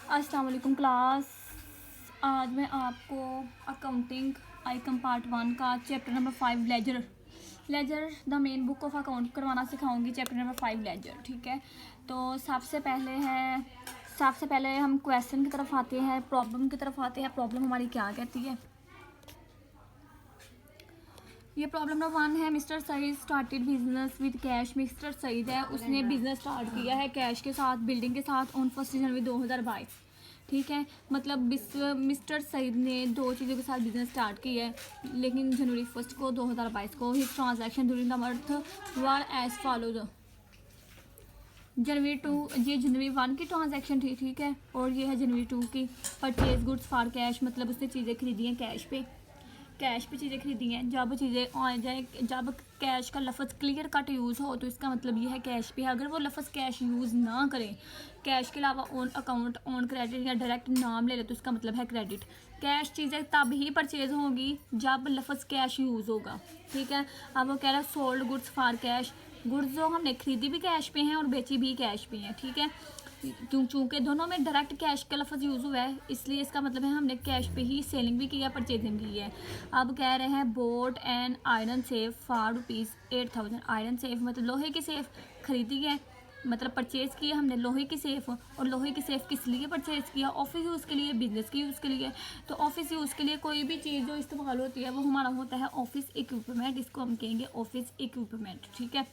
अस्सलाम वालेकुम क्लास। आज मैं आपको अकाउंटिंग आइकम पार्ट 1 का chapter number 5 ledger the main book of account करवाना सिखाऊंगी। चैप्टर नंबर 5 लेजर, ठीक है। तो सबसे पहले हम क्वेश्चन की तरफ आते हैं, प्रॉब्लम की तरफ आते हैं। प्रॉब्लम हमारी क्या कहती है? ये प्रॉब्लम नंबर 1 है। Mister Saeed started business with cash. Mister Saeed है, उसने बिजनेस स्टार्ट किया है कैश के साथ, बिल्डिंग के साथ ऑन 1 जनवरी 2022, ठीक है। मतलब मिस्टर सईद ने दो चीज़ों के साथ बिजनेस स्टार्ट किया है, लेकिन जनवरी 1 को 2022 को his transaction during the month were as follows. जनवरी 1 की ट्रांजैक्शन थी, ठीक है, और ये है जनवरी 2 की। परचेज गुड्स फॉर कैश, मतलब उसने चीज़ें खरीदी हैं कैश पे चीज़ें खरीदी हैं। जब चीज़ें आ जाए, जब कैश का लफ्ज़ क्लियर कट यूज़ हो तो इसका मतलब ये है कैश पे है। अगर वो लफ्ज़ कैश यूज़ ना करें, कैश के अलावा ऑन अकाउंट, ऑन क्रेडिट या डायरेक्ट नाम ले ले, तो इसका मतलब है क्रेडिट। कैश चीज़ें तब ही परचेज होंगी जब लफ्ज़ कैश यूज़ होगा, ठीक है। अब वो कह रहा है sold goods for cash, goods जो हमने खरीदी भी कैश पे हैं और बेची भी कैश पे हैं, ठीक है। चूँकि दोनों में डायरेक्ट कैश का लफ्ज़ यूज़ हुआ है, इसलिए इसका मतलब है हमने कैश पे ही सेलिंग भी किया, परचेजिंग की है। अब कह रहे हैं boat and iron safe for ₹8,000। Iron safe मतलब लोहे की सेफ खरीदी है, मतलब परचेज़ किया हमने लोहे की सेफ़। और लोहे की सेफ़ किस लिए परचेज़ किया? ऑफिस यूज़ के लिए, बिजनेस के यूज़ के लिए। तो ऑफिस यूज़ के लिए कोई भी चीज़ जो इस्तेमाल होती है वो हमारा होता है ऑफिस इक्विपमेंट, इसको हम कहेंगे ऑफिस इक्विपमेंट, ठीक है।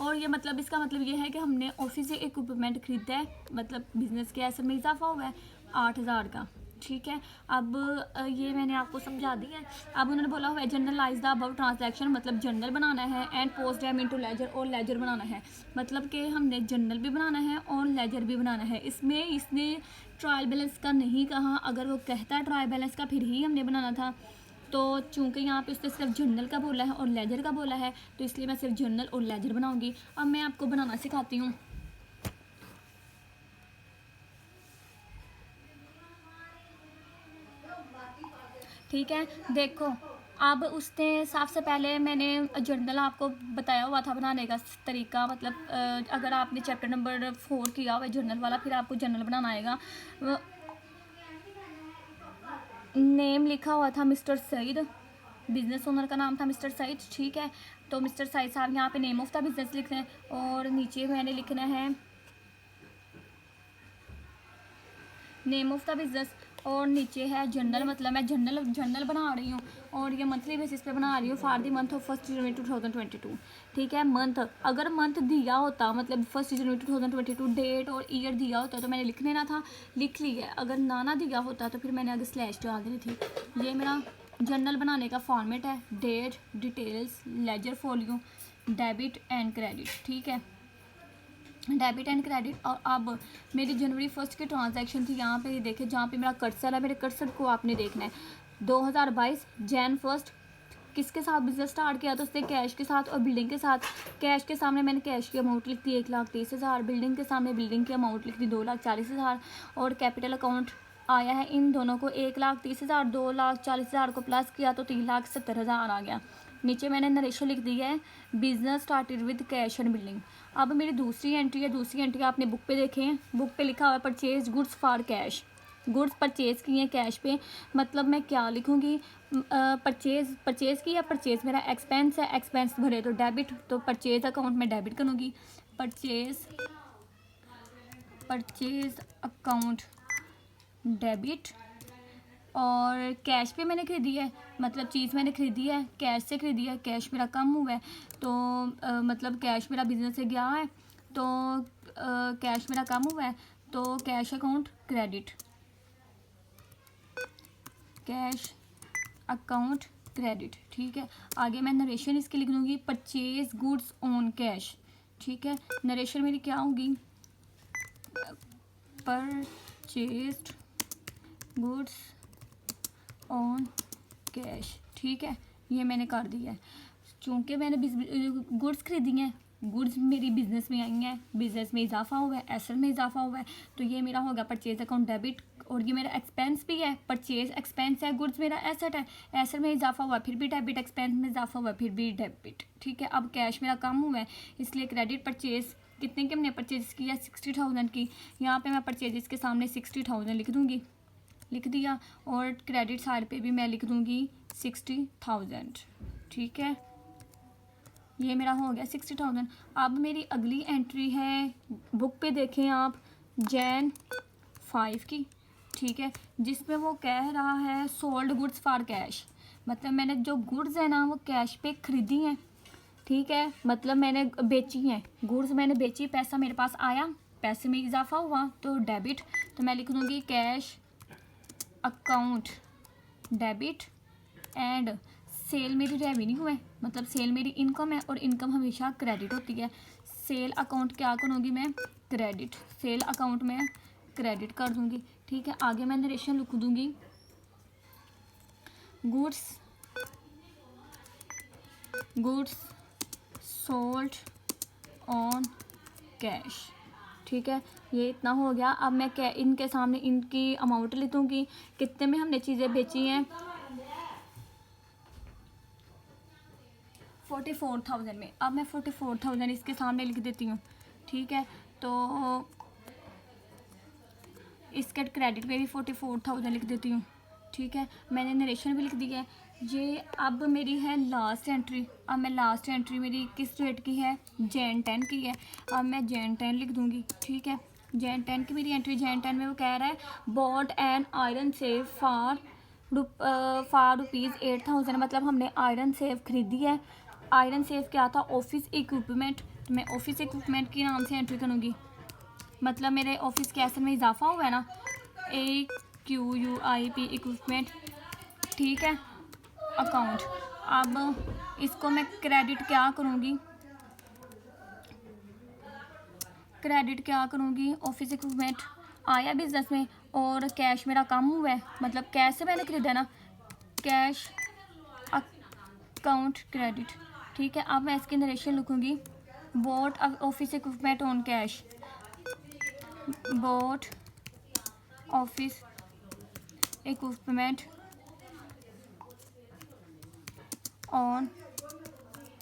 और ये मतलब इसका मतलब ये है कि हमने ऑफिस से इक्विपमेंट खरीदा है, मतलब बिज़नेस के ऐसे में इजाफा हुआ है 8,000 का, ठीक है। अब ये मैंने आपको समझा दिया है। अब उन्होंने बोला हुआ है जनरलाइज द अबव ट्रांजैक्शन, मतलब जनरल बनाना है, and post them into ledger, और लेजर बनाना है। मतलब कि हमने जनरल भी बनाना है और लेजर भी बनाना है। इसमें इसने ट्रायल बैलेंस का नहीं कहा, अगर वो कहता है ट्रायल बैलेंस का फिर ही हमने बनाना था। तो चूंकि यहाँ पे उसने सिर्फ जर्नल का बोला है और लेजर का बोला है, तो इसलिए मैं सिर्फ जर्नल और लेजर बनाऊंगी। अब मैं आपको बनाना सिखाती हूँ, ठीक है। देखो, अब उसने सबसे पहले मैंने जर्नल आपको बताया हुआ था बनाने का तरीका, मतलब अगर आपने चैप्टर नंबर 4 किया हुआ है जर्नल वाला, फिर आपको जर्नल बनाना आएगा। नेम लिखा हुआ था मिस्टर सईद, बिजनेस ओनर का नाम था मिस्टर सईद, ठीक है। तो मिस्टर सईद साहब यहाँ पे नेम ऑफ द बिजनेस लिखना है, और नीचे मैंने लिखना है नेम ऑफ द बिजनेस, और नीचे है जनरल, मतलब मैं जनरल बना रही हूँ, और ये मंथली बेसिस पे बना रही हूँ फॉर द मंथ ऑफ 1 जनवरी 2022, ठीक है। मंथ, अगर मंथ दिया होता, मतलब 1 जनवरी 2022 डेट और ईयर दिया होता तो मैंने लिख लेना था, लिख लिया। अगर ना दिया होता तो फिर मैंने आगे स्लैश डाल देनी थी। ये मेरा जर्नल बनाने का फॉर्मेट है, date, details, ledger folio, debit and credit, ठीक है, डेबिट एंड क्रेडिट। और अब मेरी जनवरी 1 की ट्रांजैक्शन थी, यहाँ पे देखे जहाँ पे मेरा कर्सर है, मेरे कर्सर को आपने देखना है। 2022 जैन 1 किसके साथ बिजनेस स्टार्ट किया? तो उसने कैश के साथ और बिल्डिंग के साथ। कैश के सामने मैंने कैश की अमाउंट लिख दी 1,30,000, बिल्डिंग के सामने बिल्डिंग की अमाउंट लिख दी 2,40,000, और कैपिटल अकाउंट आया है इन दोनों को 1,30,000, 2,40,000 को प्लस किया तो 3,70,000 आ गया। नीचे मैंने नरेशन लिख दी है business started with cash and building. अब मेरी दूसरी एंट्री है, दूसरी एंट्री आपने बुक पे देखें, बुक पे लिखा हुआ है purchase goods for cash, goods purchase किए हैं कैश पे। मतलब मैं क्या लिखूँगी? परचेज किया, परचेज मेरा एक्सपेंस है, एक्सपेंस भरे तो डेबिट, तो परचेज अकाउंट में डेबिट करूँगी, परचेज अकाउंट डेबिट। और कैश पे मैंने खरीदी है, मतलब चीज़ मैंने खरीदी है कैश से खरीदी है, कैश मेरा कम हुआ है, तो मतलब कैश मेरा बिजनेस से गया है, तो कैश मेरा कम हुआ है, तो cash account credit, cash account credit, ठीक है। आगे मैं नरेशन इसकी लिख दूँगी परचेज गुड्स ऑन कैश, ठीक है। नरेशन मेरी क्या होगी? परचेज्ड गुड्स ऑन कैश, ठीक है। ये मैंने कर दिया है। चूँकि मैंने गुड्स खरीदी हैं, गुड्स मेरी बिजनेस में आई हैं, बिजनेस में इजाफा हुआ है, एसेट में इजाफा हुआ है, तो ये मेरा होगा परचेज अकाउंट डेबिट। और ये मेरा एक्सपेंस भी है, परचेज एक्सपेंस है, गुड्स मेरा एसेट है, एसेट में इजाफा हुआ फिर भी डेबिट, एक्सपेंस में इजाफा हुआ फिर भी डेबिट, ठीक है। अब कैश मेरा कम हुआ है, इसलिए क्रेडिट परचेज कितने की हमने परचेज किया, 60,000 की। यहाँ पे मैं परचेजेस के सामने 60,000 लिख दूँगी, लिख दिया। और क्रेडिट साइड पे भी मैं लिख दूँगी 60,000, ठीक है। ये मेरा हो गया 60,000। अब मेरी अगली एंट्री है, बुक पे देखें आप, Jan 5 की, ठीक है, जिसमें वो कह रहा है सोल्ड गुड्स फॉर कैश, मतलब मैंने जो गुड्स है ना वो कैश पे ख़रीदी हैं, ठीक है, मतलब मैंने बेची हैं, गुड्स मैंने बेची, पैसा मेरे पास आया, पैसे में इजाफा हुआ तो डेबिट, तो मैं लिख दूँगी cash account debit. And sale मेरी रेवेन्यू है, मतलब सेल मेरी इनकम है, और इनकम हमेशा क्रेडिट होती है। सेल अकाउंट क्या करूँगी मैं, क्रेडिट, सेल अकाउंट में क्रेडिट कर दूँगी, ठीक है। आगे मैं नरेशन लिख दूँगी, गुड्स सोल्ड ऑन कैश, ठीक है। ये इतना हो गया। अब मैं इनके सामने इनकी अमाउंट लिख दूँगी, कितने में हमने चीज़ें बेची हैं, 44,000 में। अब मैं 44,000 इसके सामने लिख देती हूँ, ठीक है। तो इसके क्रेडिट पे भी 44,000 लिख देती हूँ, ठीक है। मैंने नरेशन भी लिख दिया है। ये अब मेरी है लास्ट एंट्री। अब मैं लास्ट एंट्री मेरी किस डेट की है, Jan 10 की है। अब मैं Jan 10 लिख दूँगी, ठीक है। Jan 10 की मेरी एंट्री, Jan 10 में वो कह रहा है bot an iron save for ₹8,000, मतलब हमने आयरन सेव खरीदी है। आयरन सेव क्या था, ऑफिस इक्विपमेंट, तो मैं ऑफिस इक्विपमेंट के नाम से एंट्री करूँगी, मतलब मेरे ऑफिस के एसेट में इजाफा हुआ है ना, AQUIP इक्विपमेंट, ठीक है, अकाउंट। अब इसको मैं क्रेडिट क्या करूँगी, क्रेडिट क्या करूँगी, ऑफिस इक्विपमेंट आया बिजनेस में, और कैश मेरा कम हुआ है, मतलब कैश से मैंने खरीदा ना, कैश अकाउंट क्रेडिट, ठीक है। अब मैं इसकी नरेशन लिखूँगी, bought office equipment on cash, bought office equipment on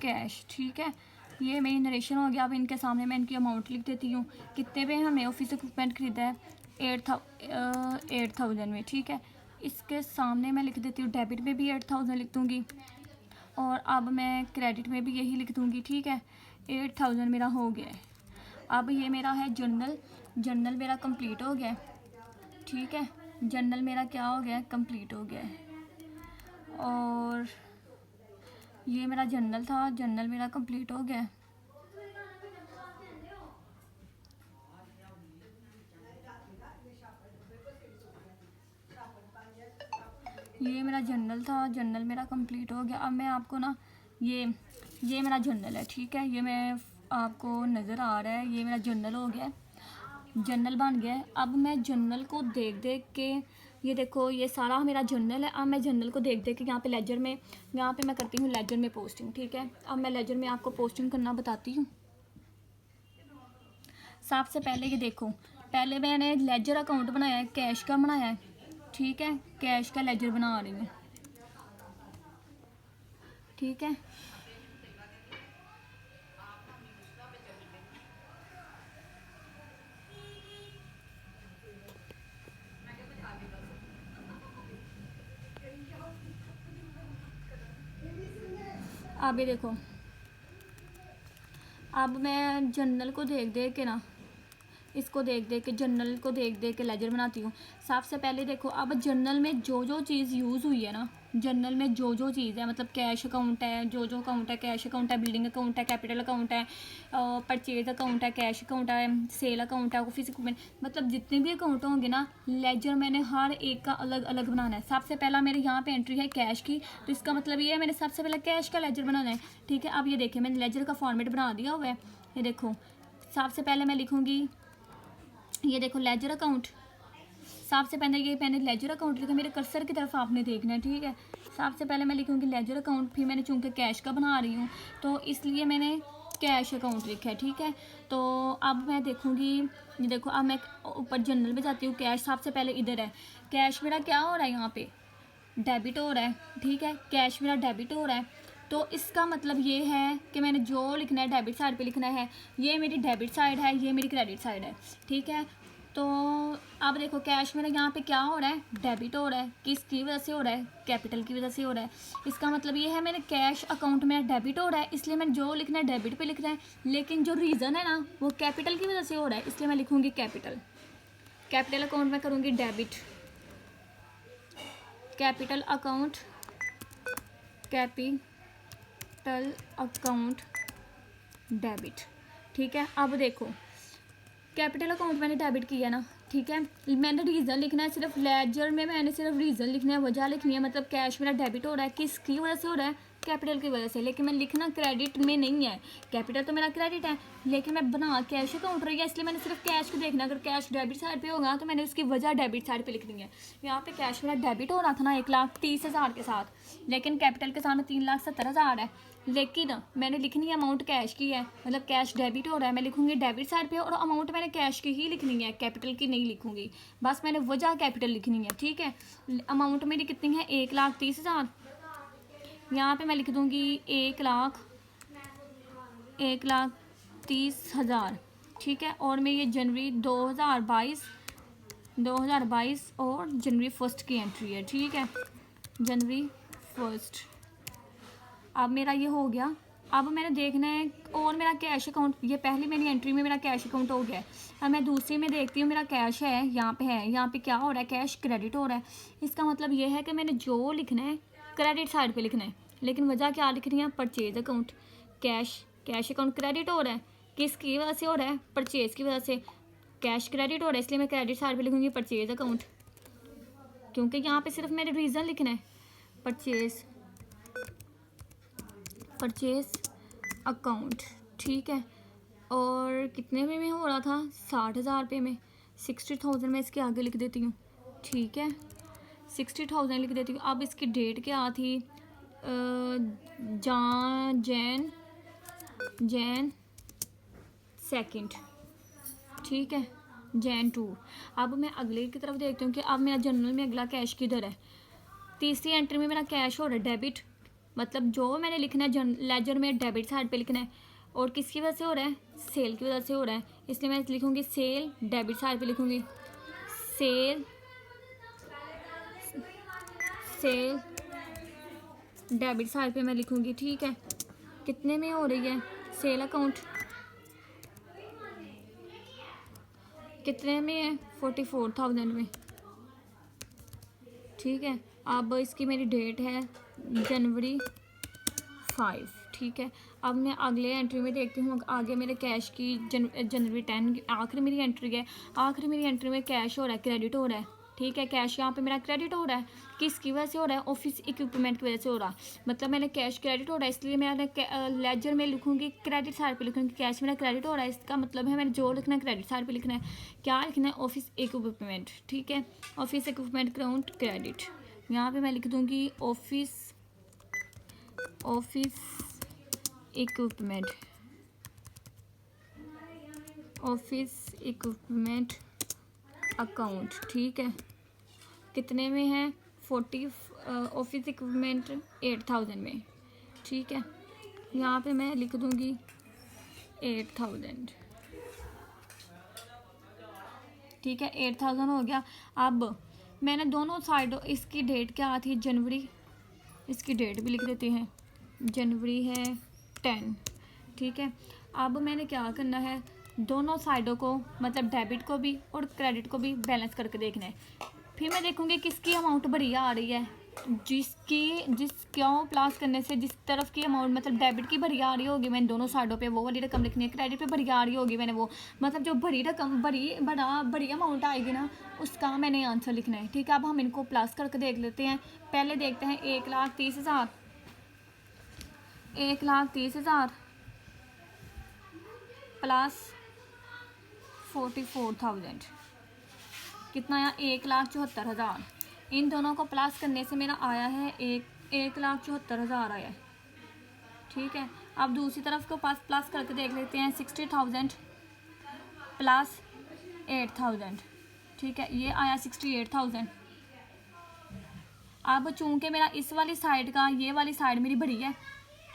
cash, ठीक है। ये मेरी नरेशन हो गया। अब इनके सामने मैं इनकी अमाउंट लिख देती हूँ, कितने पे हमने ऑफिस इक्विपमेंट ख़रीदा है, 8,000 में, ठीक है। इसके सामने मैं लिख देती हूँ, डेबिट में भी 8,000 लिख दूँगी, और अब मैं क्रेडिट में भी यही लिख दूँगी, ठीक है। 8,000 मेरा हो गया है। अब ये मेरा है जर्नल मेरा कंप्लीट हो गया, ठीक है। जर्नल मेरा क्या हो गया, कंप्लीट हो गया है। और ये मेरा जर्नल था, जर्नल मेरा कंप्लीट हो गया। ये मेरा जर्नल था, जर्नल मेरा कंप्लीट हो गया। अब मैं आपको ना ये मेरा जर्नल है, ठीक है, ये मैं आपको नज़र आ रहा है, ये मेरा जर्नल हो गया, जर्नल बन गया है। अब मैं जर्नल को देख के, ये देखो ये सारा मेरा जर्नल है। अब मैं जर्नल को देख के यहाँ पे लेजर में, यहाँ पे मैं करती हूँ लेजर में पोस्टिंग, ठीक है। अब मैं लेजर में आपको पोस्टिंग करना बताती हूँ। सबसे पहले ये देखो, पहले मैंने लेजर अकाउंट बनाया है, कैश का बनाया है, ठीक है, कैश का लेजर बना रही हूँ, ठीक है। अब ये देखो, अब मैं जर्नल को देख के ना, इसको देख के जर्नल को देख के लेजर बनाती हूँ। सबसे पहले देखो, अब जर्नल में जो चीज़ यूज़ हुई है ना, जर्नल में जो चीज़ है, मतलब कैश अकाउंट है, जो अकाउंट है, कैश अकाउंट है, बिल्डिंग अकाउंट है, कैपिटल अकाउंट है, परचेज अकाउंट है, कैश अकाउंट है, सेल अकाउंट है, ऑफिस अकाउंट, मतलब जितने भी अकाउंट होंगे ना, लेजर मैंने हर एक का अलग अलग बनाना है। सबसे पहला मेरे यहाँ पे एंट्री है कैश की, तो इसका मतलब ये है मैंने सबसे पहले कैश का लेजर बनाना है, ठीक है। अब ये देखिए मैंने लेजर का फॉर्मेट बना दिया हुआ है। ये देखो, सबसे पहले मैं लिखूँगी, ये देखो लेजर अकाउंट, सबसे पहले ये मैंने लेजर अकाउंट लिखा, मेरे कर्सर की तरफ आपने देखना है, ठीक है। सबसे पहले मैं लिखूँगी लेजर अकाउंट, फिर मैंने चूँकि कैश का बना रही हूँ तो इसलिए मैंने कैश अकाउंट लिखा है, ठीक है। तो अब मैं देखूँगी, ये देखो, अब मैं ऊपर जर्नल में जाती हूँ, कैश सबसे पहले इधर है, कैश मेरा क्या हो रहा है, यहाँ पे डेबिट हो रहा है, ठीक है, कैश मेरा डेबिट हो रहा है। तो इसका मतलब ये है कि मैंने जो लिखना है डेबिट साइड पे लिखना है। ये मेरी डेबिट साइड है, ये मेरी क्रेडिट साइड है, ठीक है। तो अब देखो कैश मेरा यहाँ पे क्या हो रहा है, डेबिट हो रहा है। किसकी वजह से हो रहा है, कैपिटल की वजह से हो रहा है। इसका मतलब ये है मेरे कैश अकाउंट में डेबिट हो रहा है, इसलिए मैंने जो लिखना है डेबिट पे लिखना है। लेकिन जो रीज़न है ना वो कैपिटल की वजह से हो रहा है, इसलिए मैं लिखूँगी कैपिटल। कैपिटल अकाउंट में करूँगी debit, capital account, capital account debit, ठीक है। अब देखो कैपिटल अकाउंट मैंने डेबिट किया ना, ठीक है। मैंने रीज़न लिखना है, सिर्फ लेजर में मैंने सिर्फ रीज़न लिखना है, वजह लिखनी है। मतलब कैश मेरा डेबिट हो रहा है, किसकी वजह से हो रहा है, कैपिटल की वजह से। लेकिन मैं लिखना क्रेडिट में नहीं है, कैपिटल तो मेरा क्रेडिट है, लेकिन मैं बना कैश अकाउंट रही है, इसलिए मैंने सिर्फ कैश को देखना। अगर कैश डेबिट साइड पे होगा तो मैंने उसकी वजह डेबिट साइड पे लिखनी है। यहाँ पे कैश मेरा डेबिट हो रहा था ना 1,30,000 के साथ, लेकिन कैपिटल के साथ में 3,70,000 है। लेकिन मैंने लिखनी है अमाउंट कैश की है, मतलब कैश डेबिट हो रहा है, मैं लिखूंगी डेबिट साइड पे, और अमाउंट मैंने कैश की ही लिखनी है, कैपिटल की नहीं लिखूंगी। बस मैंने वजह कैपिटल लिखनी है, ठीक है। अमाउंट मेरी कितनी है, 1,30,000। यहाँ पे मैं लिख दूंगी 1,30,000, ठीक है। और मैं ये जनवरी 2022 और जनवरी 1 की एंट्री है, ठीक है, जनवरी 1। अब मेरा ये हो गया। अब मैंने देखना है और मेरा कैश अकाउंट, ये पहली मेरी एंट्री में मेरा कैश अकाउंट हो गया है। अब मैं दूसरी में देखती हूँ मेरा कैश है, यहाँ पे है, यहाँ पे क्या हो रहा है, कैश क्रेडिट हो रहा है। इसका मतलब ये है कि मैंने जो लिखना है क्रेडिट साइड पे लिखना है, लेकिन वजह क्या लिख रही है, purchase account. Cash account credit हो रहा है, किसकी वजह से हो रहा है, परचेज की वजह से। कैश क्रेडिट हो रहा है, इसलिए मैं क्रेडिट साइड पे लिखूँगी परचेज अकाउंट, क्योंकि यहाँ पे सिर्फ मेरे रीज़न लिखना है, परचेज अकाउंट, ठीक है। और कितने में हो रहा था, 60,000 रुपये में। 60,000 में इसके आगे लिख देती हूँ, ठीक है, 60,000 लिख देती हूँ। अब इसकी डेट क्या थी, जैन 2, ठीक है, जैन 2। अब मैं अगले की तरफ देखती हूँ कि अब मेरा जनरल में अगला कैश किधर है। तीसरी एंट्री में मेरा कैश हो रहा है डेबिट, मतलब जो मैंने लिखना है लेजर में डेबिट साइड पे लिखना है। और किसकी वजह से हो रहा है, सेल की वजह से हो रहा है, इसलिए मैं लिखूँगी सेल, डेबिट साइड पे लिखूँगी सेल डेबिट साइड पे मैं लिखूँगी, ठीक है। कितने में हो रही है सेल अकाउंट, कितने में है, 44,000 में, ठीक है। अब इसकी मेरी डेट है जनवरी 5, ठीक है। अब मैं अगले एंट्री में देखती हूँ आगे मेरे कैश की जनवरी 10 आखिरी मेरी एंट्री है। आखिरी मेरी एंट्री में कैश हो रहा है, क्रेडिट हो रहा है, ठीक है। कैश यहाँ पे मेरा क्रेडिट हो रहा है, किसकी वजह से हो रहा है, ऑफिस इक्विपमेंट की वजह से हो रहा है। मतलब मैंने कैश क्रेडिट हो रहा है, इसलिए मैंने लेजर में लिखूँगी क्रेडिट साइड पे लिखूँगी, कैश मेरा क्रेडिट हो रहा है। इसका मतलब है मैंने जो लिखना है क्रेडिट साइड पे लिखना है। क्या लिखना है, ऑफिस इक्विपमेंट, ठीक है, ऑफिस इक्विपमेंट अकाउंट क्रेडिट। यहाँ पे मैं लिख दूँगी ऑफिस इक्विपमेंट अकाउंट, ठीक है। कितने में है, 40, ऑफिस इक्विपमेंट 8,000 में, ठीक है। यहाँ पे मैं लिख दूँगी 8,000, ठीक है, 8,000 हो गया। अब मैंने दोनों साइडों, इसकी डेट क्या थी, जनवरी, इसकी डेट भी लिख देते हैं, जनवरी है 10, ठीक है। अब मैंने क्या करना है, दोनों साइडों को, मतलब डेबिट को भी और क्रेडिट को भी बैलेंस करके देखना है। फिर मैं देखूँगी किसकी अमाउंट बढ़िया आ रही है, जिसको प्लस करने से जिस तरफ की अमाउंट, मतलब डेबिट की बढ़िया आ रही होगी, मैंने दोनों साइडों पे वो वाली रकम लिखनी है। क्रेडिट पे बढ़िया आ रही होगी, मैंने वो, मतलब जो बड़ी रकम बड़ी अमाउंट आएगी ना, उसका मैंने आंसर लिखना है, ठीक है। अब हम इनको प्लस करके देख लेते हैं। पहले देखते हैं 1,30,000 प्लस 44,000 कितना आया, 1,74,000। इन दोनों को प्लस करने से मेरा आया है 1,74,000 आया है, ठीक है। अब दूसरी तरफ को प्लस करके देख लेते हैं, 60,000 प्लस 8,000, ठीक है, ये आया 68,000। अब चूंकि मेरा इस वाली साइड का, ये वाली साइड मेरी बड़ी है,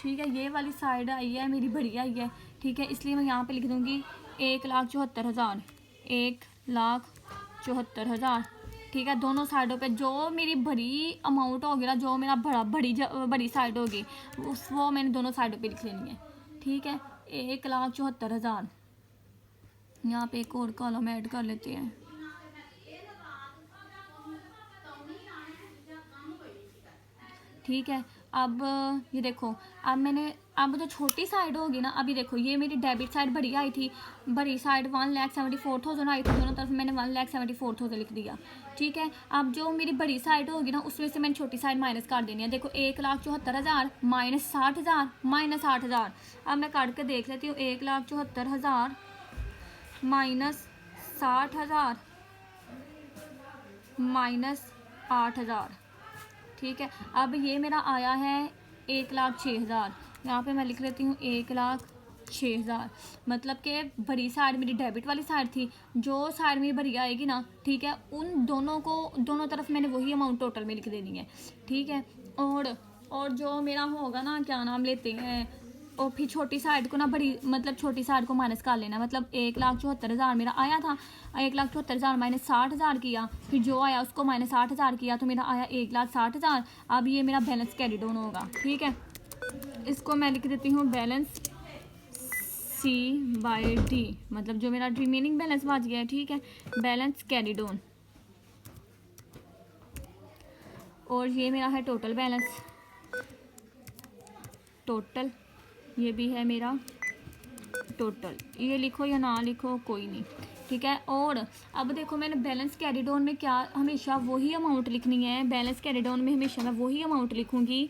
ठीक है। ये वाली साइड आई है मेरी बड़ी आई है, ठीक है, इसलिए मैं यहाँ पे लिख दूँगी 1,74,000, 1,74,000, ठीक है। दोनों साइडों पे जो मेरी बड़ी अमाउंट होगी ना, जो मेरा बड़ी साइड होगी वो मैंने दोनों साइडों पे लिख लेनी है, ठीक है। 1,74,000, यहाँ पे एक और कॉलम ऐड कर लेते हैं, ठीक है। अब ये देखो, अब जो छोटी साइड होगी ना, अभी देखो ये मेरी डेबिट साइड बड़ी आई थी, बड़ी साइड 1,74,000 आई थी, दोनों तरफ मैंने 1,74,000 लिख दिया, ठीक है। अब जो मेरी बड़ी साइड होगी ना, उसमें से मैंने छोटी साइड माइनस कर देनी है। देखो 1,74,000 माइनस 60,000 माइनस 8,000। अब मैं काट के देख लेती हूँ, 1,74,000 माइनस 60,000 माइनस 8,000, ठीक है। अब ये मेरा आया है 1,06,000, यहाँ पे मैं लिख लेती हूँ 1,06,000। मतलब कि बड़ी साइड मेरी डेबिट वाली साइड थी, जो साइड मेरी बड़ी आएगी ना, ठीक है, उन दोनों तरफ मैंने वही अमाउंट टोटल में लिख देनी है, ठीक है। और जो मेरा होगा ना, क्या नाम लेते हैं, और फिर छोटी साइड को ना मतलब छोटी साइड को माइनस कर लेना। मतलब 1,74,000 मेरा आया था, 1,74,000 माइनस 60,000 किया, फिर जो आया उसको माइनस 8,000 किया, तो मेरा आया 1,60,000। अब ये मेरा बैलेंस कैरी डाउन होगा, ठीक है। इसको मैं लिख देती हूँ बैलेंस C/D, मतलब जो मेरा रिमेनिंग बैलेंस बच गया है, ठीक है, बैलेंस कैरी डाउन। और ये मेरा है टोटल बैलेंस, टोटल, ये भी है मेरा टोटल। ये लिखो या ना लिखो कोई नहीं, ठीक है। और अब देखो, मैंने बैलेंस कैरी डाउन में क्या हमेशा वही अमाउंट लिखनी है, बैलेंस कैरी डाउन में हमेशा मैं वही अमाउंट लिखूँगी,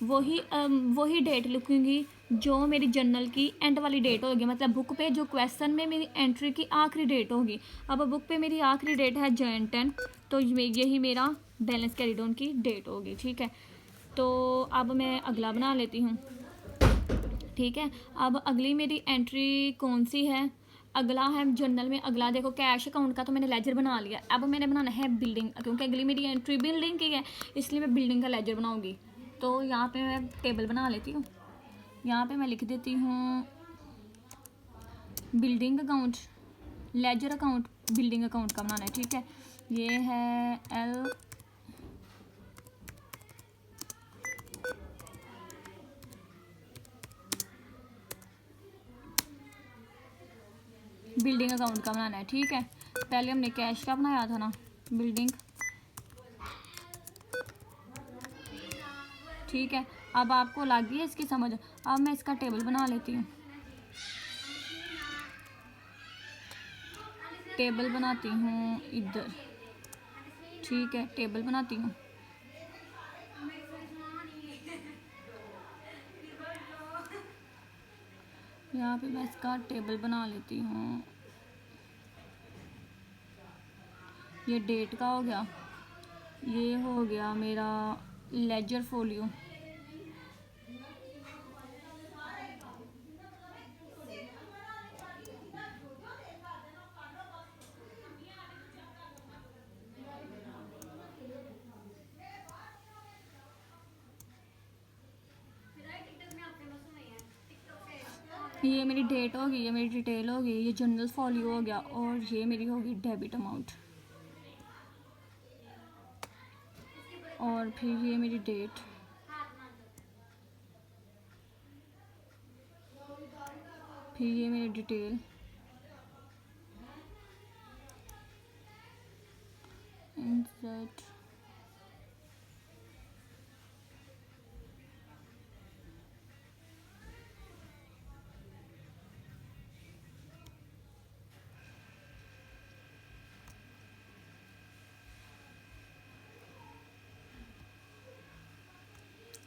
वही डेट लिखूँगी जो मेरी जर्नल की एंड वाली डेट होगी। मतलब बुक पे जो क्वेश्चन में मेरी एंट्री की आखिरी डेट होगी, अब बुक पे मेरी आखिरी डेट है Jan 10, तो यही मेरा बैलेंस कैरी डाउन की डेट होगी, ठीक है। तो अब मैं अगला बना लेती हूँ, ठीक है। अब अगली मेरी एंट्री कौन सी है, अगला है जर्नल में, अगला देखो कैश अकाउंट का तो मैंने लेजर बना लिया। अब मैंने बनाना है बिल्डिंग, क्योंकि अगली मेरी एंट्री बिल्डिंग की है, इसलिए मैं बिल्डिंग का लेजर बनाऊंगी। तो यहाँ पे मैं टेबल बना लेती हूँ, यहाँ पे मैं लिख देती हूँ building account, ledger account building account का बनाना है, ठीक है। ये है L बिल्डिंग अकाउंट का बनाना है, ठीक है। पहले हमने कैश का बनाया था ना, बिल्डिंग, ठीक है। अब आपको लग गई है इसकी समझ। अब मैं इसका टेबल बना लेती हूँ, टेबल बनाती हूँ इधर, ठीक है, टेबल बनाती हूँ। यहाँ पे मैं इसका टेबल बना लेती हूँ। ये डेट का हो गया, ये हो गया मेरा लेजर फोलियो, ये मेरी डेट होगी, ये मेरी डिटेल होगी, ये जनरल फॉलियो हो गया, और ये मेरी होगी डेबिट अमाउंट, और फिर ये मेरी डेट, फिर ये मेरी डिटेल, इंसर्ट,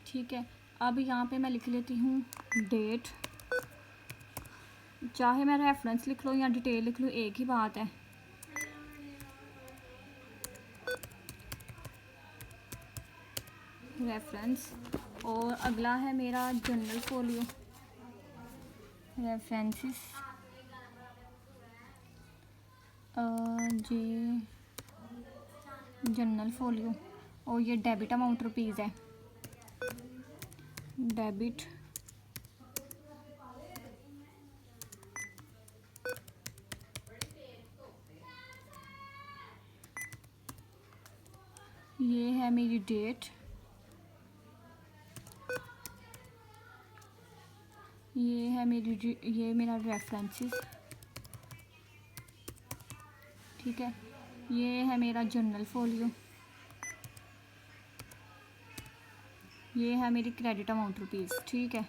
ठीक है। अब यहाँ पे मैं लिख लेती हूँ डेट, चाहे मैं रेफरेंस लिख लूँ या डिटेल लिख लूँ, एक ही बात है। रेफरेंस, और अगला है मेरा जनरल फोलियो, रेफरेंसेस, जे जनरल फोलियो, और ये डेबिट अमाउंट रुपीज़ है, डेबिट ये है मेरी डेट, ये है ये मेरा रेफरेंसेस, ठीक है। ये है मेरा जर्नल फोलियो, ये है मेरी क्रेडिट अमाउंट रुपीज़, ठीक है।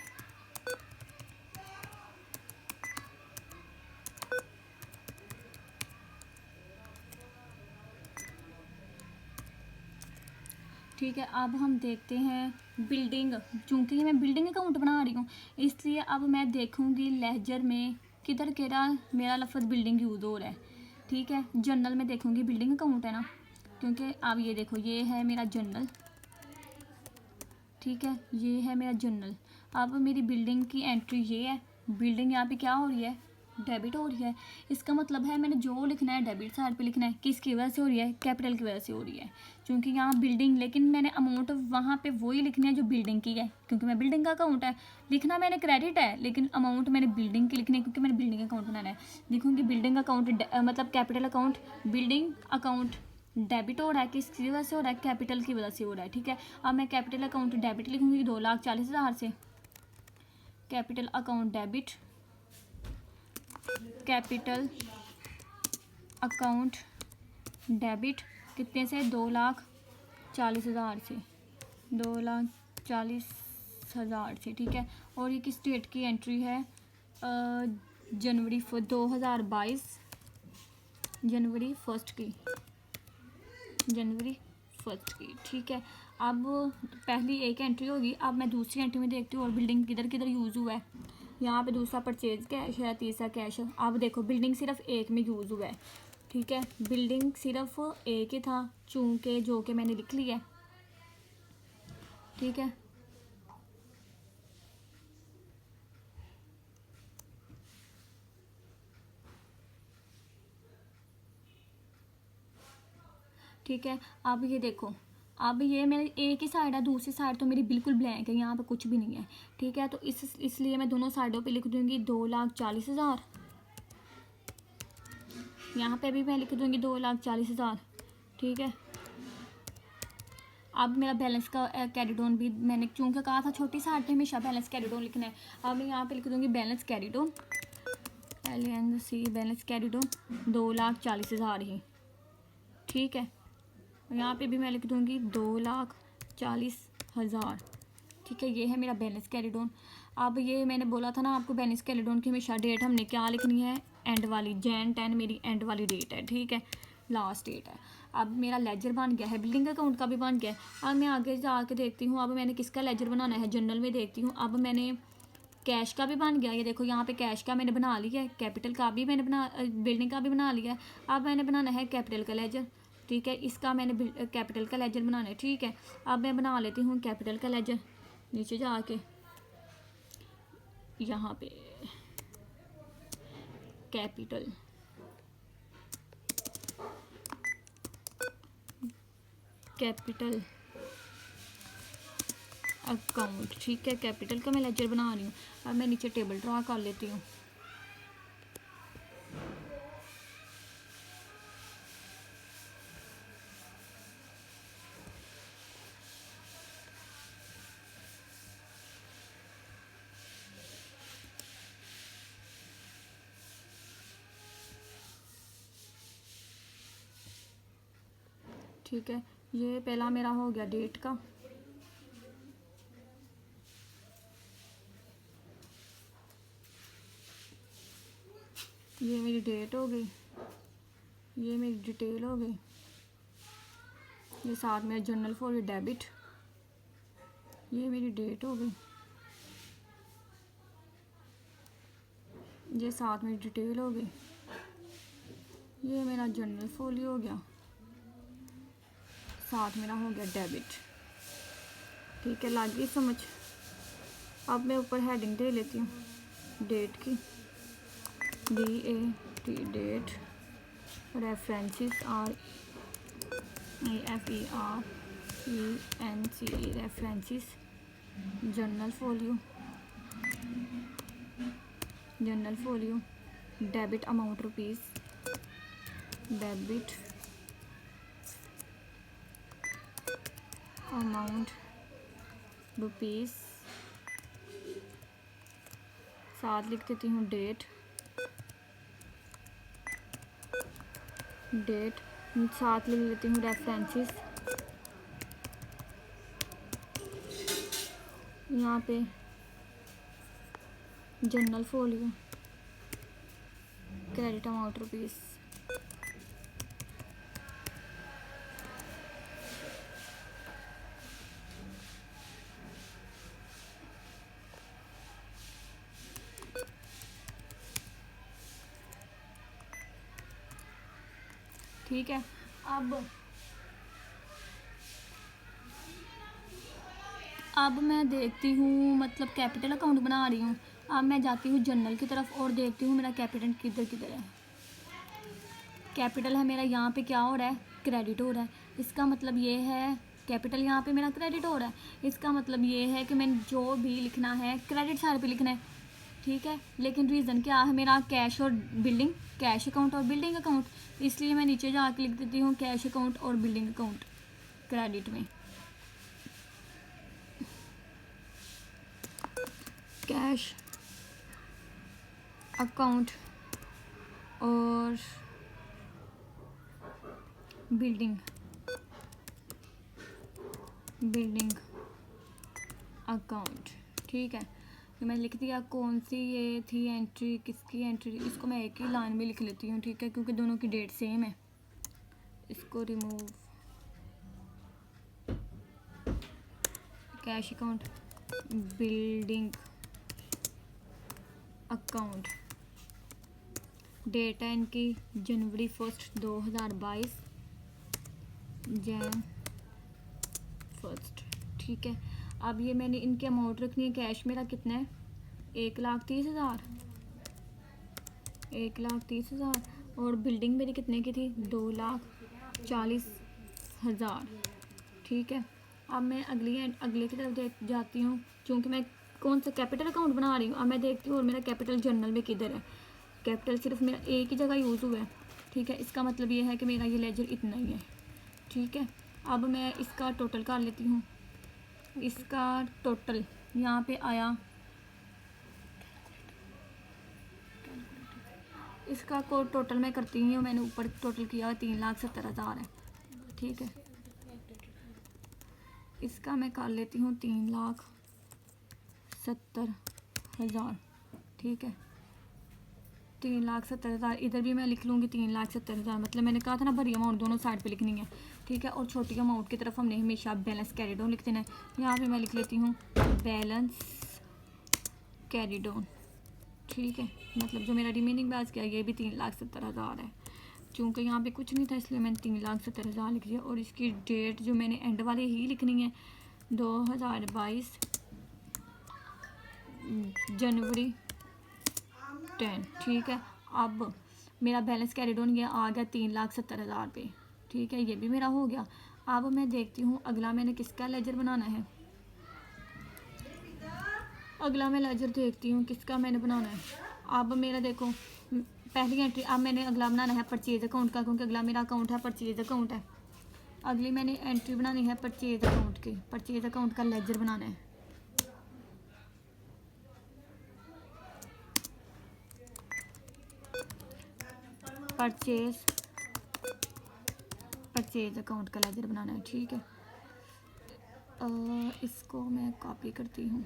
ठीक है, अब हम देखते हैं बिल्डिंग। चूँकि मैं बिल्डिंग अकाउंट बना रही हूँ, इसलिए अब मैं देखूँगी लेजर में किधर केरा मेरा लफ्ज़ बिल्डिंग यूज़ हो रहा है, ठीक है। जर्नल में देखूँगी बिल्डिंग अकाउंट है ना, क्योंकि अब ये देखो ये है मेरा जर्नल, ठीक है, ये है मेरा जर्नल। अब मेरी बिल्डिंग की एंट्री ये है, बिल्डिंग यहाँ पे क्या हो रही है, डेबिट हो रही है। इसका मतलब है मैंने जो लिखना है डेबिट साइड पे लिखना है। किसकी वजह से हो रही है, कैपिटल की वजह से हो रही है, क्योंकि यहाँ बिल्डिंग, लेकिन मैंने अमाउंट वहाँ पे वही लिखनी है जो बिल्डिंग की है, क्योंकि मैं बिल्डिंग का अकाउंट है। लिखना मैंने क्रेडिट है, लेकिन अमाउंट मैंने बिल्डिंग की लिखनी है, क्योंकि मैंने बिल्डिंग अकाउंट बनाना है। लिखूँगी बिल्डिंग अकाउंट मतलब capital account, building account debit हो रहा है, किसकी वजह से हो रहा है, कैपिटल की वजह से हो रहा है, ठीक है। अब मैं कैपिटल अकाउंट डेबिट लिखूँगी 2,40,000 से, capital account debit, capital account debit कितने से, 2,40,000 से, 2,40,000 से, ठीक है। और ये किस डेट की एंट्री है, जनवरी 2022, जनवरी फर्स्ट की, जनवरी फर्स्ट की, ठीक है। अब पहली एक एंट्री होगी, अब मैं दूसरी एंट्री में देखती हूँ और बिल्डिंग किधर किधर यूज़ हुआ है। यहाँ पे दूसरा परचेज कैश है, तीसरा कैश है। अब देखो बिल्डिंग सिर्फ एक में यूज़ हुआ है, ठीक है, बिल्डिंग सिर्फ एक ही था, चूँकि जो कि मैंने लिख लिया है, ठीक है। ठीक है, अब ये देखो, अब ये मेरी एक ही साइड है, दूसरी साइड तो मेरी बिल्कुल ब्लैंक है, यहाँ पे कुछ भी नहीं है, ठीक है। तो इसलिए मैं दोनों साइडों पे लिख दूँगी 2,40,000, यहाँ पे भी मैं लिख दूँगी 2,40,000, ठीक है। अब मेरा बैलेंस का कैरी डाउन भी मैंने क्योंकि कहा था छोटी साइड पे हमेशा बैलेंस कैरी डाउन लिखना है। अब मैं यहाँ पे लिख दूँगी balance carry down, LNC balance carry down 2,40,000 ही, ठीक है। यहाँ पे भी मैं लिख दूँगी 2,40,000, ठीक है। ये है मेरा बैलेंस कैरी डाउन। अब ये मैंने बोला था ना आपको बैलेंस कैरी डाउन की हमेशा डेट हमने क्या लिखनी है, एंड वाली, Jan 10 मेरी एंड वाली डेट है, ठीक है, लास्ट डेट है। अब मेरा लेजर बन गया है, बिल्डिंग अकाउंट का भी बन गया है। अब मैं आगे जाके देखती हूँ, अब मैंने किसका लेजर बनाना है, जनरल में देखती हूँ। अब मैंने कैश का भी बन गया, ये देखो यहाँ पे कैश का मैंने बना लिया है, कैपिटल का भी मैंने बिल्डिंग का भी बना लिया है। अब मैंने बनाना है कैपिटल का लेजर, ठीक है, इसका मैंने कैपिटल का लेजर बनाना है, ठीक है। अब मैं बना लेती हूँ कैपिटल का लेजर, नीचे जाके यहाँ पे कैपिटल अकाउंट, ठीक है, कैपिटल का मैं लेजर बना रही हूँ। अब मैं नीचे टेबल ड्रा कर लेती हूँ, ठीक है। ये पहला मेरा हो गया डेट का, ये मेरी डेट हो गई, ये मेरी डिटेल हो गई, ये साथ में जर्नल फॉर डेबिट, ये मेरी डेट हो गई, ये साथ में डिटेल हो गई, ये मेरा जर्नल फोलियो हो गया, साथ मेरा हो गया डेबिट, ठीक है, लग गई समझ। अब मैं ऊपर हेडिंग दे लेती हूँ डेट की, DAT date, references REFERENCE references, journal folio, debit amount rupees, debit amount rupees, साथ लिख देती हूँ डेट, साथ लिख लेती हूँ रेफरेंसेस, यहाँ पे general folio, credit amount rupees, ठीक है। अब मैं देखती हूँ, मतलब कैपिटल अकाउंट बना रही हूँ। अब मैं जाती हूँ जनरल की तरफ और देखती हूँ मेरा कैपिटल किधर किधर है। कैपिटल है मेरा यहाँ पे, क्या हो रहा है, क्रेडिट हो रहा है। इसका मतलब ये है कैपिटल यहाँ पे मेरा क्रेडिट हो रहा है, इसका मतलब ये है कि मैंने जो भी लिखना है क्रेडिट साइड पे लिखना है, ठीक है। लेकिन रीज़न क्या है मेरा, कैश और बिल्डिंग, कैश अकाउंट और बिल्डिंग अकाउंट, इसलिए मैं नीचे जाके लिख देती हूँ कैश अकाउंट और बिल्डिंग अकाउंट क्रेडिट में। कैश अकाउंट और बिल्डिंग अकाउंट, ठीक है। तो मैं लिख दिया। कौन सी ये थी एंट्री, किसकी एंट्री, इसको मैं एक ही लाइन में लिख लेती हूँ, ठीक है, क्योंकि दोनों की डेट सेम है। इसको remove, cash account, building account, date है इनकी जनवरी 1 2022, जैन 1, ठीक है। अब ये मैंने इनकी अमाउंट रखनी है। कैश मेरा कितना है, 1,30,000, 1,30,000, और बिल्डिंग मेरी कितने की थी, 2,40,000, ठीक है। अब मैं अगले की तरफ जाती हूँ, क्योंकि मैं कौन सा कैपिटल अकाउंट बना रही हूँ। अब मैं देखती हूँ और मेरा कैपिटल जनरल में किधर है। कैपिटल सिर्फ मेरा एक ही जगह यूज़ हुआ है, ठीक है। इसका मतलब ये है कि मेरा ये लेजर इतना ही है, ठीक है। अब मैं इसका टोटल कर लेती हूँ। इसका टोटल यहाँ पे आया, इसका कोड टोटल मैं करती हूँ, मैंने ऊपर टोटल किया 3,70,000 है, ठीक है। इसका मैं कर लेती हूँ 3,70,000, ठीक है। 3,70,000 इधर भी मैं लिख लूँगी 3,70,000, मतलब मैंने कहा था ना बड़ी अमाउंट दोनों साइड पे लिखनी है, ठीक है। और छोटी अमाउंट की तरफ हमने हमेशा बैलेंस कैरी डाउन लिख देना है। यहाँ पे मैं लिख लेती हूँ बैलेंस कैरी डाउन, ठीक है। मतलब जो मेरा रिमेनिंग बैलेंस क्या है, ये भी 3,70,000 है। चूँकि यहाँ पे कुछ नहीं था इसलिए मैंने 3,70,000 लिख दिया। और इसकी डेट जो मैंने एंड वाले ही लिखनी है, 2022 जनवरी 10, ठीक है। अब मेरा बैलेंस कैरी डाउन ये आ गया 3,70,000 पे, ठीक है, ये भी मेरा हो गया। अब मैं देखती हूँ अगला मैंने किसका लेजर बनाना है। अगला मैं लेजर देखती हूँ किसका मैंने बनाना है। अब मेरा देखो पहली एंट्री, अब मैंने अगला बनाना है परचेज अकाउंट का, क्योंकि अगला मेरा अकाउंट है परचेज अकाउंट है। अगली मैंने एंट्री बनानी है परचेज अकाउंट की, परचेज अकाउंट का लेजर बनाना है। परचेज अकाउंट का लेजर बनाना है, ठीक है। इसको मैं कॉपी करती हूँ,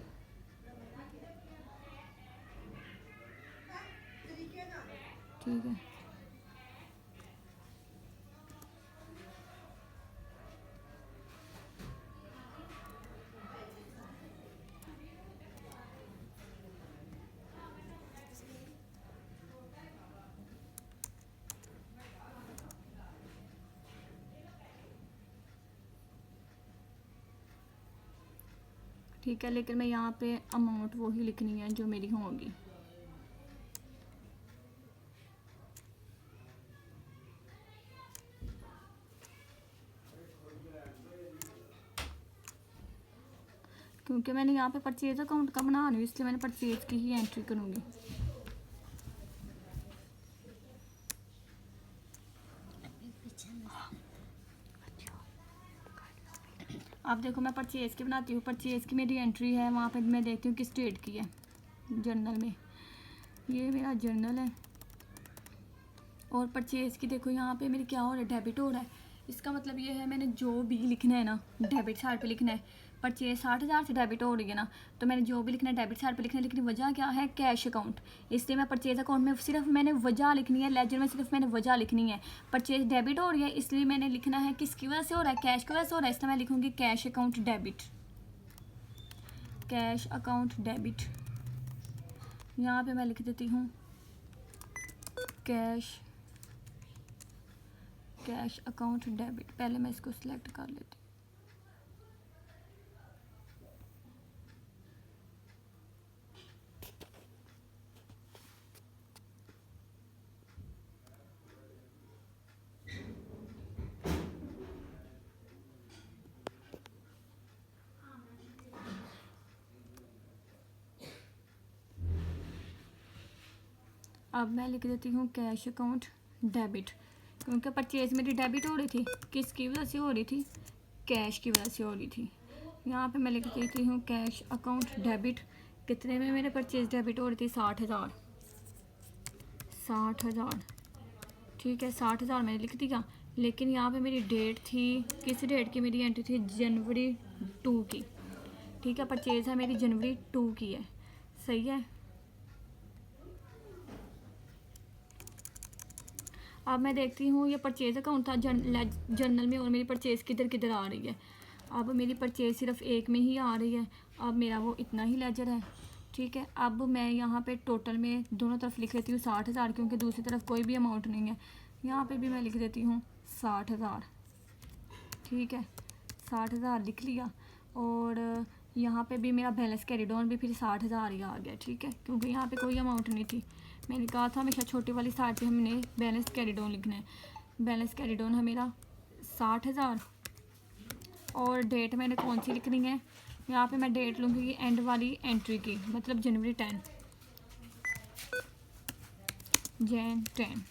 ठीक है। ठीक है, लेकिन मैं यहाँ पे अमाउंट वही लिखनी है जो मेरी होगी। क्योंकि मैंने यहाँ पे परचेज अकाउंट का बना रही हूँ, इसलिए मैंने परचेज की ही एंट्री करूँगी। अब देखो मैं परचेज़ की बनाती हूँ। परचेज़ की मेरी एंट्री है, वहाँ पे मैं देखती हूँ किस डेट की है जर्नल में। ये मेरा जर्नल है और परचेज़ की देखो यहाँ पे मेरी क्या हो रहा है, डेबिट हो रहा है। इसका मतलब ये है मैंने जो भी लिखना है ना डेबिट साइड पे लिखना है। परचेज 60,000 से डेबिट हो रही है ना, तो मैंने जो भी लिखना है डेबिट साइड पे लिखना है। लेकिन वजह क्या है, कैश अकाउंट। इसलिए मैं परचेज अकाउंट में सिर्फ मैंने वजह लिखनी है, लेजर में सिर्फ मैंने वजह लिखनी है। परचेज डेबिट हो रही है इसलिए मैंने लिखना है किसकी वजह से हो रहा है, कैश की वजह से हो रहा है, इसलिए मैं लिखूँगी cash account debit. Cash account debit यहाँ पर मैं लिख देती हूँ कैश अकाउंट डेबिट। पहले मैं इसको सिलेक्ट कर लेती हूँ। अब मैं लिख देती हूँ कैश अकाउंट डेबिट, क्योंकि परचेज मेरी डेबिट हो रही थी। किसकी वजह से हो रही थी, कैश की वजह से हो रही थी। यहाँ पे मैं लिख देती हूँ कैश अकाउंट डेबिट। कितने में मेरे परचेज डेबिट हो रही थी, 60,000। ठीक है, 60,000 मैंने लिख दिया। लेकिन यहाँ पे मेरी डेट थी, किस डेट की मेरी एंट्री थी, जनवरी 2 की। ठीक है, परचेज है मेरी जनवरी 2 की है, सही है। अब मैं देखती हूँ ये परचेज अकाउंट था जर्नल में और मेरी परचेज़ किधर किधर आ रही है। अब मेरी परचेज़ सिर्फ एक में ही आ रही है। अब मेरा वो इतना ही लेजर है। ठीक है, अब मैं यहाँ पे टोटल में दोनों तरफ लिख लेती हूँ 60,000, क्योंकि दूसरी तरफ कोई भी अमाउंट नहीं है। यहाँ पे भी मैं लिख देती हूँ 60,000। ठीक है, 60,000 लिख लिया। और यहाँ पे भी मेरा बैलेंस कैरी डाउन भी फिर 60,000 ही आ गया। ठीक है, क्योंकि यहाँ पे कोई अमाउंट नहीं थी। मैंने कहा था हमेशा छोटी वाली साइड पे हमने बैलेंस कैरी डाउन लिखना है। बैलेंस कैरी डाउन है मेरा 60,000। और डेट मैंने कौन सी लिखनी है, यहाँ पे मैं डेट लूँगी एंड वाली एंट्री की, मतलब जनवरी 10, जैन 10।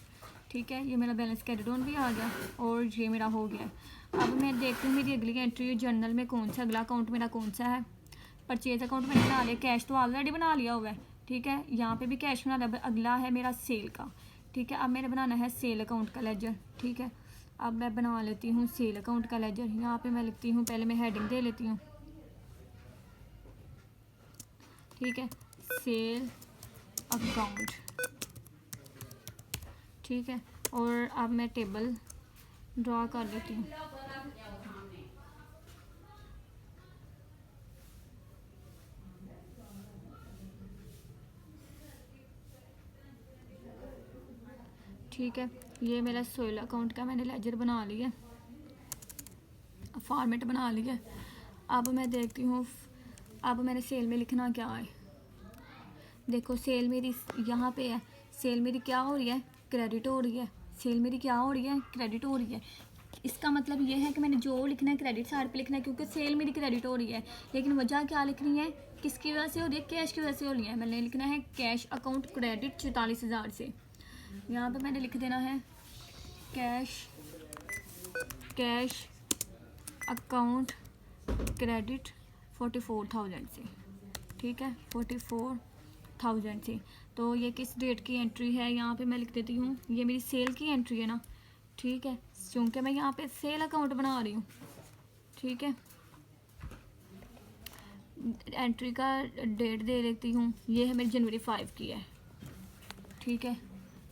ठीक है, ये मेरा बैलेंस कैरी डाउन भी आ गया और ये मेरा हो गया। अब मैं देखती हूँ मेरी अगली एंट्री जर्नल में कौन सा अगला अकाउंट मेरा कौन सा है। परचेज अकाउंट मैंने बना लिया, कैश तो ऑलरेडी बना लिया हुआ है। ठीक है, यहाँ पे भी कैश बना लिया, अगला है मेरा सेल का। ठीक है, अब मैंने बनाना है सेल अकाउंट का लेजर। ठीक है, अब मैं बना लेती हूँ सेल अकाउंट का लेजर। यहाँ पे मैं लिखती हूँ, पहले मैं हेडिंग दे लेती हूँ। ठीक है, सेल अकाउंट। ठीक है, और अब मैं टेबल ड्रॉ कर लेती हूँ। ठीक है, ये मेरा सेल अकाउंट का मैंने लेजर बना लिया, फॉर्मेट बना लिया। अब मैं देखती हूँ, अब मैंने सेल में लिखना क्या है। देखो सेल मेरी यहाँ पे है, सेल मेरी क्या हो रही है, क्रेडिट हो रही है। सेल मेरी क्या हो रही है, क्रेडिट हो रही है। इसका मतलब ये है कि मैंने जो लिखना है क्रेडिट साइड पे लिखना है, क्योंकि सेल मेरी क्रेडिट हो रही है। लेकिन वजह क्या लिखनी है, किसकी वजह से हो रही है, कैश की वजह से हो रही है। मैंने लिखना है कैश अकाउंट क्रेडिट 44,000 से। यहाँ पे मैंने लिख देना है कैश अकाउंट क्रेडिट 44,000 से। ठीक है, 44,000 से। तो ये किस डेट की एंट्री है, यहाँ पे मैं लिख देती हूँ, ये मेरी सेल की एंट्री है ना। ठीक है, क्योंकि मैं यहाँ पे सेल अकाउंट बना रही हूँ। ठीक है, एंट्री का डेट दे देती हूँ, ये है मेरी जनवरी 5 की है। ठीक है,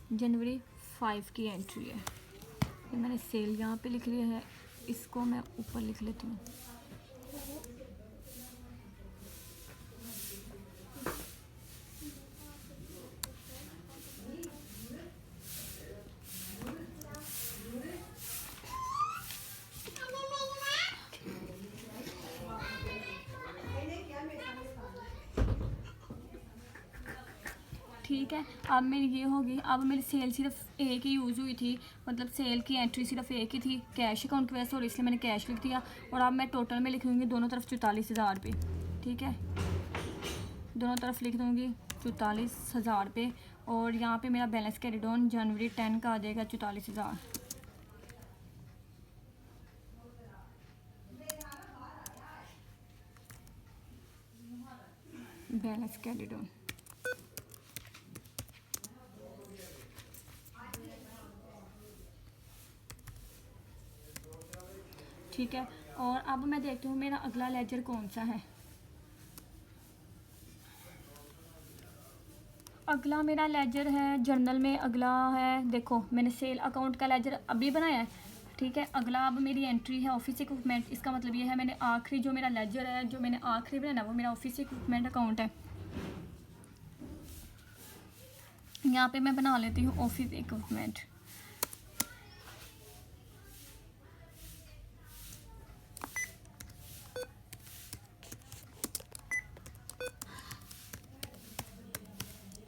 जनवरी 5 की एंट्री है। ये मैंने सेल यहाँ पे लिख लिया है, इसको मैं ऊपर लिख लेती हूँ। ठीक है, अब मेरी ये होगी। अब मेरी सेल सिर्फ एक ही यूज़ हुई थी, मतलब सेल की एंट्री सिर्फ एक ही थी, कैश अकाउंट की वजह से, और इसलिए मैंने कैश लिख दिया। और अब मैं टोटल में लिखूँगी दोनों तरफ 44,000 पे। ठीक है, दोनों तरफ लिख दूँगी 44,000 पे। और यहाँ पे मेरा बैलेंस कैरी डाउन जनवरी 10 का आ जाएगा 44,000। Balance carry down. ठीक है, और अब मैं देखती हूँ मेरा अगला लेजर कौन सा है। अगला मेरा लेजर है जर्नल में, अगला है, देखो मैंने सेल अकाउंट का लेजर अभी बनाया है। ठीक है, अगला अब मेरी एंट्री है ऑफिस इक्विपमेंट। इसका मतलब ये है मैंने आखिरी जो मेरा लेजर है, जो मैंने आखिरी बनाना, वो मेरा ऑफिस इक्विपमेंट अकाउंट है। यहाँ पे मैं बना लेती हूँ ऑफिस इक्विपमेंट।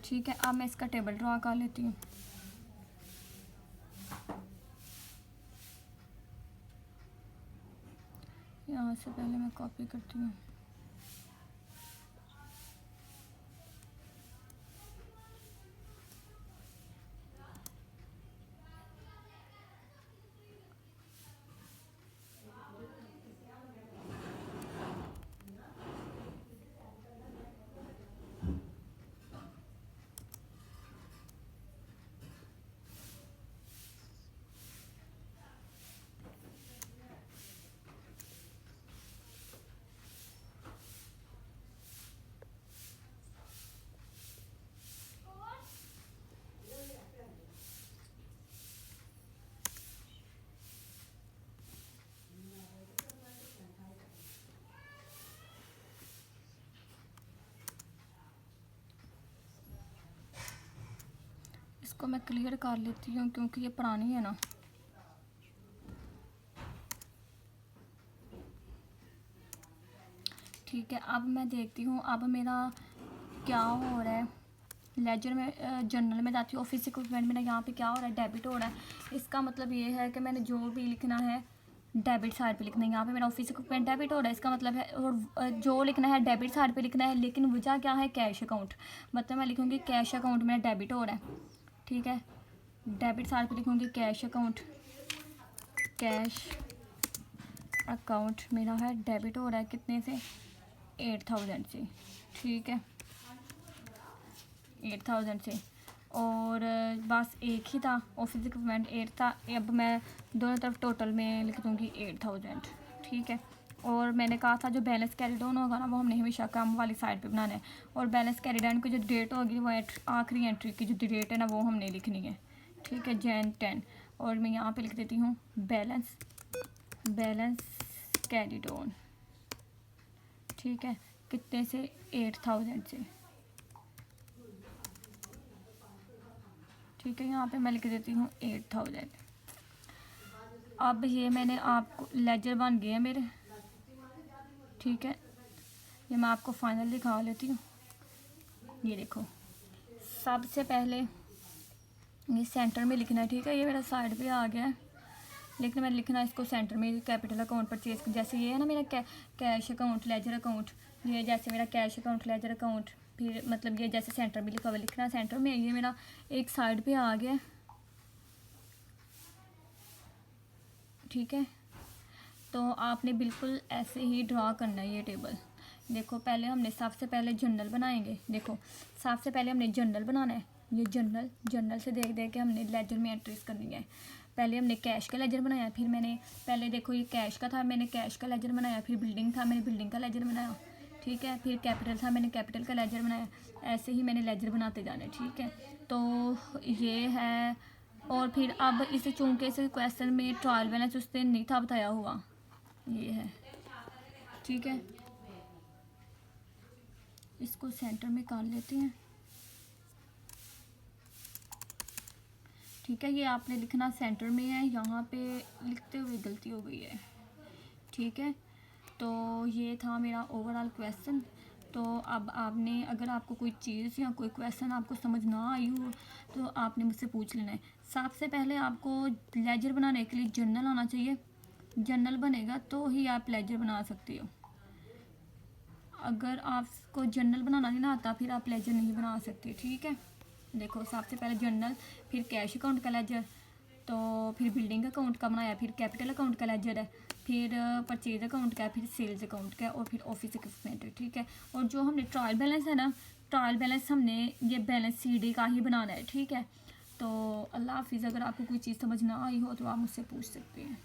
ठीक है, अब मैं इसका टेबल ड्रा कर लेती हूँ। यहाँ से पहले मैं कॉपी करती हूँ। इसको मैं क्लियर कर लेती हूँ क्योंकि ये पुरानी है ना। ठीक है, अब मैं देखती हूँ अब मेरा क्या हो रहा है। लेजर में जर्नल में जाती हूँ, ऑफिस इक्विपमेंट में यहाँ पे क्या हो रहा है, डेबिट हो रहा है। इसका मतलब ये है कि मैंने जो भी लिखना है डेबिट साइड पे लिखना है। यहाँ पे मेरा ऑफिस इक्विपमेंट डेबिट हो रहा है, इसका मतलब है, और जो लिखना है डेबिट साइड पे लिखना है, लेकिन वजह क्या है, कैश अकाउंट। मतलब मैं लिखूँगी कैश अकाउंट मेरा डेबिट हो रहा है। ठीक है, डेबिट साइड पे लिखूँगी कैश अकाउंट, कैश अकाउंट मेरा है डेबिट हो रहा है कितने से, 8000 से। ठीक है, 8000 से, और बस एक ही था ऑफिस इक्विपमेंट 8 था। अब मैं दोनों तरफ टोटल में लिख दूँगी 8000। ठीक है, और मैंने कहा था जो बैलेंस कैरी डाउन होगा ना, वो हमने हमेशा कम वाली साइड पे बनाना है, और बैलेंस कैरी डाउन की जो डेट होगी वो आखिरी एंट्री की जो डेट है ना, वो हमने लिखनी है। ठीक है, Jan 10, और मैं यहाँ पे लिख देती हूँ बैलेंस कैरी डाउन। ठीक है, कितने से, 8000 से। ठीक है, यहाँ पे मैं लिख देती हूँ 8000। अब ये मैंने आपको लेजर बन गए हैं मेरे। ठीक है, ये मैं आपको फाइनल दिखा लेती हूँ। ये देखो, सबसे पहले ये सेंटर में लिखना है। ठीक है, ये मेरा साइड पे आ गया है, लेकिन मैंने लिखना है इसको सेंटर में, कैपिटल अकाउंट परचेज। जैसे ये है ना मेरा कैश अकाउंट लेजर अकाउंट, ये जैसे मेरा कैश अकाउंट लेजर अकाउंट, फिर मतलब ये जैसे सेंटर में लिखा हुआ, लिखना है सेंटर में। ये मेरा एक साइड पे आ गया। ठीक है, तो आपने बिल्कुल ऐसे ही ड्रा करना है ये टेबल। देखो, पहले हमने सबसे पहले जर्नल बनाएंगे। देखो, सबसे पहले हमने जर्नल बनाना है। ये जर्नल से देख देख के हमने लेजर में एंट्रीज करनी है। पहले हमने कैश का लेजर बनाया, फिर मैंने पहले देखो ये कैश का था, मैंने कैश का लेजर बनाया, फिर बिल्डिंग था, मैंने बिल्डिंग का लेजर बनाया। ठीक है, फिर कैपिटल था, मैंने कैपिटल का लेजर बनाया। ऐसे ही मैंने लेजर बनाते जाना है। ठीक है, तो ये है। और फिर अब इसे चूंकि इस क्वेश्चन में ट्रायल बैलेंस उस दिन नहीं था बताया हुआ, ये है। ठीक है, इसको सेंटर में कर लेते हैं। ठीक है, ये आपने लिखना सेंटर में है, यहाँ पे लिखते हुए गलती हो गई है। ठीक है, तो ये था मेरा ओवरऑल क्वेश्चन। तो अब आपने, अगर आपको कोई चीज़ या कोई क्वेश्चन आपको समझ ना आई हो, तो आपने मुझसे पूछ लेना है। सबसे पहले आपको लेजर बनाने के लिए जर्नल आना चाहिए। जर्नल बनेगा तो ही आप लेजर बना सकते हो। अगर आपको जर्नल बनाना नहीं ना आता, फिर आप लेजर नहीं बना सकते। ठीक है, देखो सबसे पहले जर्नल, फिर कैश अकाउंट का लेजर। तो फिर बिल्डिंग अकाउंट का बनाया, फिर कैपिटल अकाउंट का लेजर है, फिर परचेज अकाउंट का है, फिर सेल्स अकाउंट का है, और फिर ऑफिस इक्विपमेंट है। ठीक है, और जो हमने ट्रायल बैलेंस है ना, ट्रायल बैलेंस हमने ये बैलेंस CD का ही बनाना है। ठीक है, तो अल्लाह हाफिज़। अगर आपको कोई चीज़ समझ ना आई हो तो आप मुझसे पूछ सकते हैं।